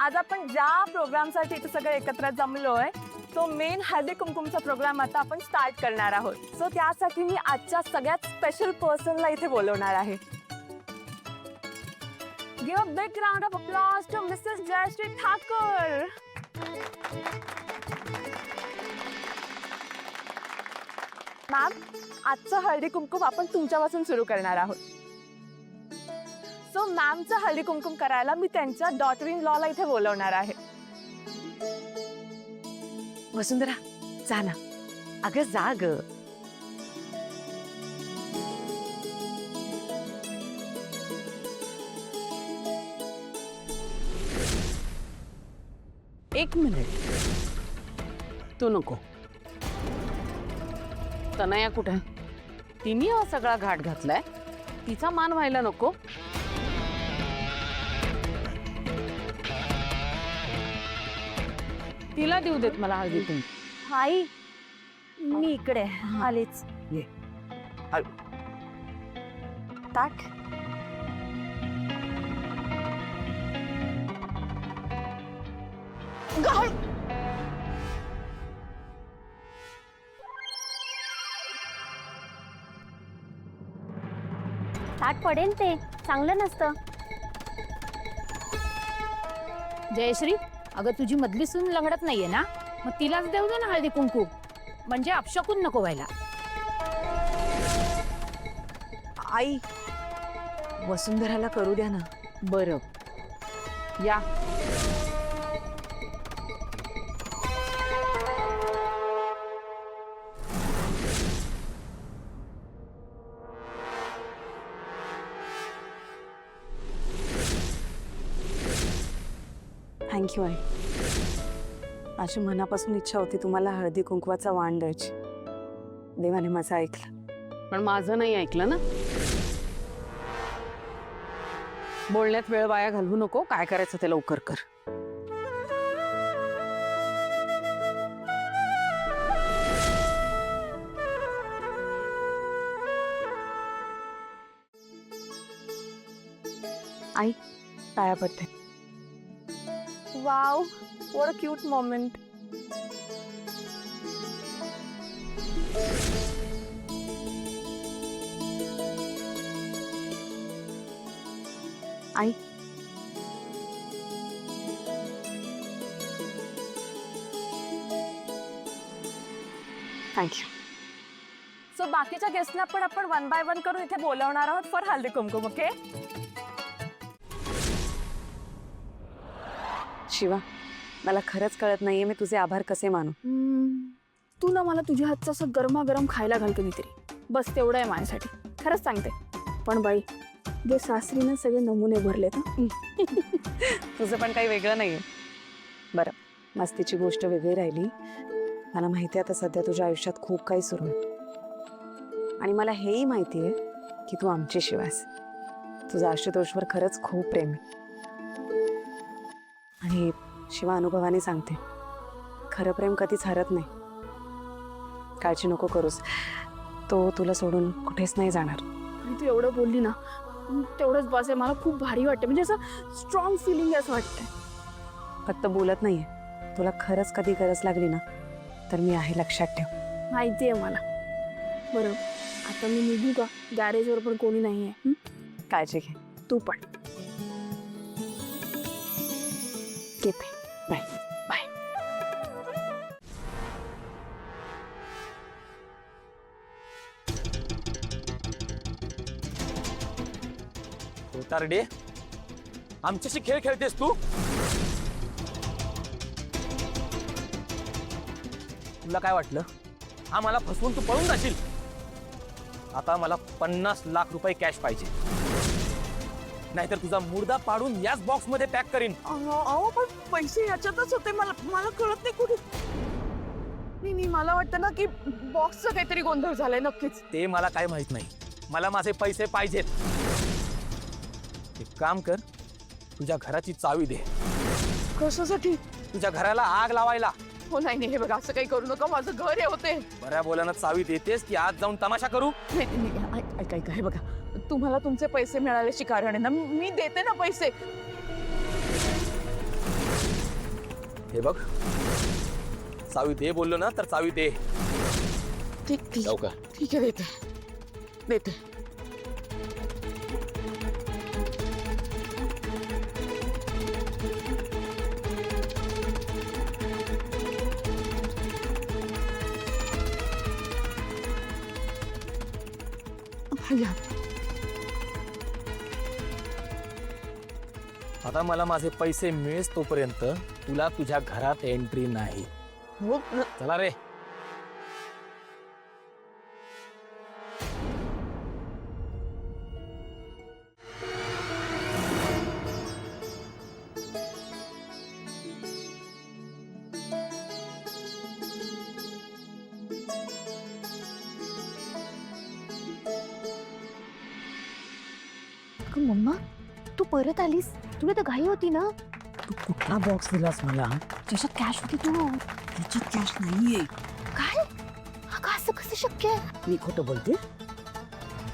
आज आपण ज्या प्रोग्रामसाठी इथे सगळे एकत्र जमलोय तो मेन हळदी कुमकुमचा प्रोग्राम आता आपण स्टार्ट करणार आहोत. सो त्यासाठी मी आजच्या सगळ्यात स्पेशल पर्सनला इथे बोलवणार आहे. Give a big round of applause to Mrs Jayashree Thakar. Ma'am, आजचं हळदी कुमकुम आपण तुमच्यापासून सुरू करणार आहोत. सो मॅमचं हळदी कुमकुम करायला मी त्यांच्या डॉटर इन लॉला इथे बोलवणार आहे. वसुंधरा जा ना. अगं जा ग. एक मिनिट, तू नको. तनया कुठे? तिने हा सगळा घाट घातलाय, तिचा मान व्हायला नको. तिला देऊ देत मला हळदी कुंकू. आई, मी इकडे आलेच. ये. ताट. ताट पडेल ते चांगलं नसतं. जयश्री, अगं तुझी मधली सून लंगडत नाहीये ना, मग तिलाच देऊ दे ना हळदी कुंकू, म्हणजे अपशकून नको व्हायला. आई, वसुंधराला करू द्या ना. बरं, या. थँक्यू आई. माझी मनापासून इच्छा होती तुम्हाला हळदी कुंकवाचा वाण द्यायची. देवाने माझं ऐकलं. पण माझं नाही ऐकलं ना. बोलण्यात वेळ वाया घालवू नको. काय करायचं ते लवकर कर. आई, पाया पडते. Wow, what a cute moment. I, thank you. So बाकीच्या गेस्टला पण आपण वन बाय वन करून इथे बोलवणार आहोत फॉर हल्दी कुमकुम. ओके? शिवा, मला खरंच कळत नाहीये मी तुझे आभार कसे मानू. तू ना मला तुझ्या हातचं असं गरमागरम खायला घाल कधीतरी, बस तेवढं आहे माझ्यासाठी. खरंच सांगते. पण बाई, जे सासरीनं सगळे नमुने भरलेत. तुझं पण काही वेगळं नाहीये. बरं, मस्तीची गोष्ट वेगळी राहिली. मला माहिती आहे आता सध्या तुझ्या आयुष्यात खूप काही सुरू आहे. आणि मला हेही माहिती आहे की तू आमची शिवास. तुझं आशुतोषवर खरंच खूप प्रेम आहे. आणि शिवा, अनुभवाने सांगते, खरं प्रेम कधीच हरत नाही. काळजी नको करूस. तो तुला सोडून कुठेच नाही जाणार. आणि तू एवढं बोलली ना, तेवढंच बस आहे. मला खूप भारी वाटते. म्हणजे असं स्ट्रॉंग फिलिंग आहे असं वाटतंय. फक्त बोलत नाहीये. तुला खरंच कधी गरज लागली ना तर मी आहे, लक्षात ठेव. माहिती आहे मला. बरं, आता मी निघू का? गॅरेजवर पण कोणी नाही आहे. काळजी घे. तू पण. घेते. बाय. बाय. तारडे, आमच्याशी खेळ खेळतेस तू? तुला काय वाटलं आम्हाला फसवून तू पळून जाशील? आता मला 50 लाख रुपये कॅश पाहिजे, नाहीतर तुझा मुर्दा पाडून याच बॉक्स मध्ये पॅक करीन. अहो, पण पैसे याच्यातच होते. मला कळत नाही कुठे. नाही, मला वाटतं ना की बॉक्सचा काहीतरी गोंधळ झालाय. नक्कीच. ते मला काय माहित नाही. मला माझे पैसे पाहिजेत. एक काम कर, तुझ्या घराची चावी दे. कशासाठी? तुझ्या घराला आग लावायला. हो नाही, हे बघा, असं काही करू नका. माझं घर हे होते. बऱ्या बोलानं चावी देतेस की आज जाऊन तमाशा करू? नाही, ऐका, हे बघा, तुम्हाला तुमचे पैसे मिळाल्याची कारण आहे ना. मी देते ना पैसे. हे बघ, चावी दे बोललो ना तर चावी दे. ठीक लवकर. ठीक आहे, देते देते. आता मला माझे पैसे मिळेस तोपर्यंत तुला तुझ्या घरात एंट्री नाही. चला रे. अगं मम्मा तू परत आलीस. तुला तर घाई होती ना. तू कुठला बॉक्स दिलास मला? त्याच्यात कॅश होती तू. त्याच्यात कॅश नाहीये. काय अगं असं कसं शक्य आहे. मी खोटं बोलते?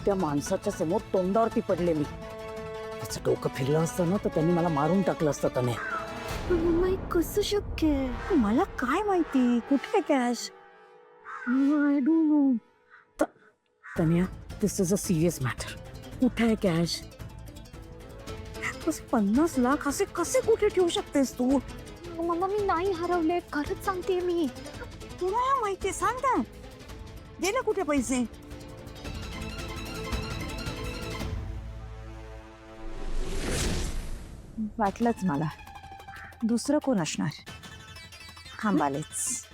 त्या माणसाच्या समोर तोंडावरती पडलेली. त्याचं डोकं फिरलं असतं ना तर त्यांनी मला मारून टाकलं असतं त्याने. पण मम्मा हे कसं शक्य आहे. मला काय माहिती कुठे cash. I don't know. तन्या, this is a serious matter. कुठे आहे कॅश? 50 लाख असे कसे कुठे ठेवू शकतेस तू. मम्मा मी नाही हरवले. खरंच सांगते मी. तुला माहिती सांग ना. दे ना कुठे पैसे. वाटलंच मला दुसरं कोण असणार. थांबालेच.